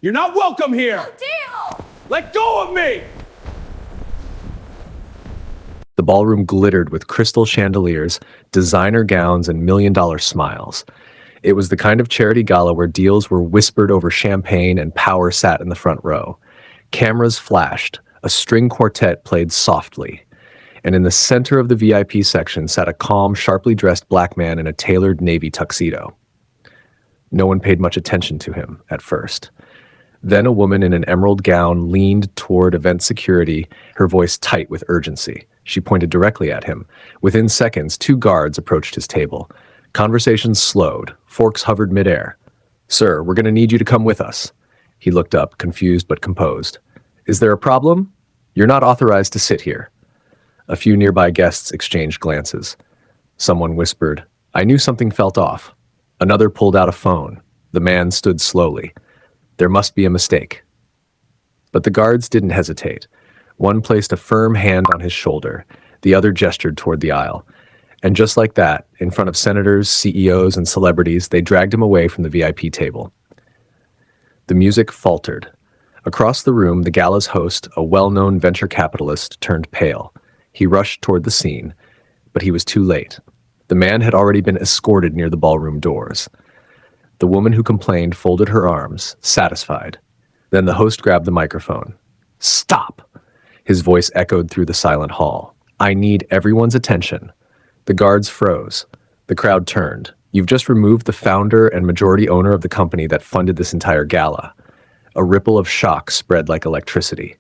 You're not welcome here. No deal! Let go of me! The ballroom glittered with crystal chandeliers, designer gowns, and million-dollar smiles. It was the kind of charity gala where deals were whispered over champagne and power sat in the front row. Cameras flashed, a string quartet played softly, and in the center of the VIP section sat a calm, sharply dressed black man in a tailored navy tuxedo. No one paid much attention to him at first. Then a woman in an emerald gown leaned toward event security, her voice tight with urgency. She pointed directly at him. Within seconds, 2 guards approached his table. Conversations slowed. Forks hovered midair. "Sir, we're going to need you to come with us." He looked up, confused but composed. "Is there a problem? You're not authorized to sit here." A few nearby guests exchanged glances. Someone whispered, "I knew something felt off." Another pulled out a phone. The man stood slowly. There must be a mistake. But the guards didn't hesitate. One placed a firm hand on his shoulder. The other gestured toward the aisle. And just like that, in front of senators, CEOs, and celebrities, they dragged him away from the VIP table. The music faltered. Across the room, the gala's host, a well-known venture capitalist, turned pale. He rushed toward the scene, but he was too late. The man had already been escorted near the ballroom doors. The woman who complained folded her arms, satisfied. Then the host grabbed the microphone. "Stop!" His voice echoed through the silent hall. "I need everyone's attention." The guards froze. The crowd turned. "You've just removed the founder and majority owner of the company that funded this entire gala." A ripple of shock spread like electricity.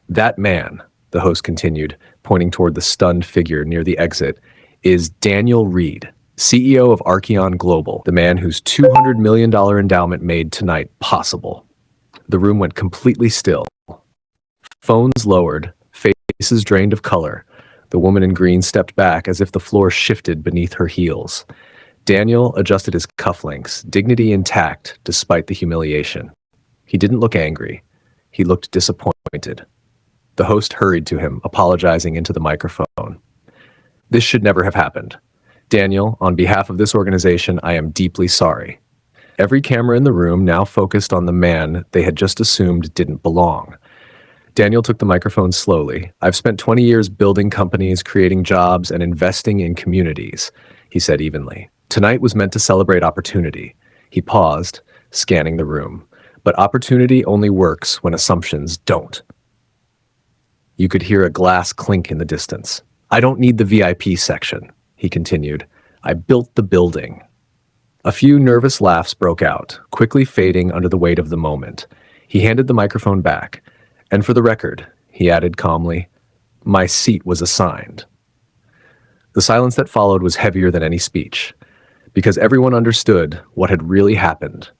"That man," the host continued, pointing toward the stunned figure near the exit, "is Daniel Reed, CEO of Archeon Global, the man whose $200 million endowment made tonight possible." The room went completely still. Phones lowered, faces drained of color. The woman in green stepped back as if the floor shifted beneath her heels. Daniel adjusted his cufflinks, dignity intact despite the humiliation. He didn't look angry. He looked disappointed. The host hurried to him, apologizing into the microphone. "This should never have happened. Daniel, on behalf of this organization, I am deeply sorry." Every camera in the room now focused on the man they had just assumed didn't belong. Daniel took the microphone slowly. "I've spent 20 years building companies, creating jobs, and investing in communities," he said evenly. "Tonight was meant to celebrate opportunity." He paused, scanning the room. "But opportunity only works when assumptions don't." You could hear a glass clink in the distance. "I don't need the VIP section," he continued. "I built the building." A few nervous laughs broke out, quickly fading under the weight of the moment. He handed the microphone back. "And for the record," he added calmly, "my seat was assigned." The silence that followed was heavier than any speech, because everyone understood what had really happened.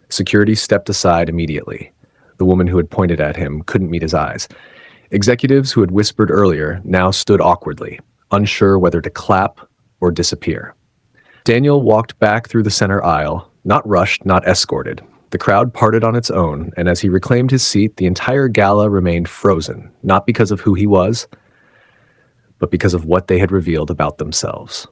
Security stepped aside immediately. The woman who had pointed at him couldn't meet his eyes. Executives who had whispered earlier now stood awkwardly, unsure whether to clap or disappear. Daniel walked back through the center aisle, not rushed, not escorted. The crowd parted on its own, and as he reclaimed his seat, the entire gala remained frozen, not because of who he was, but because of what they had revealed about themselves.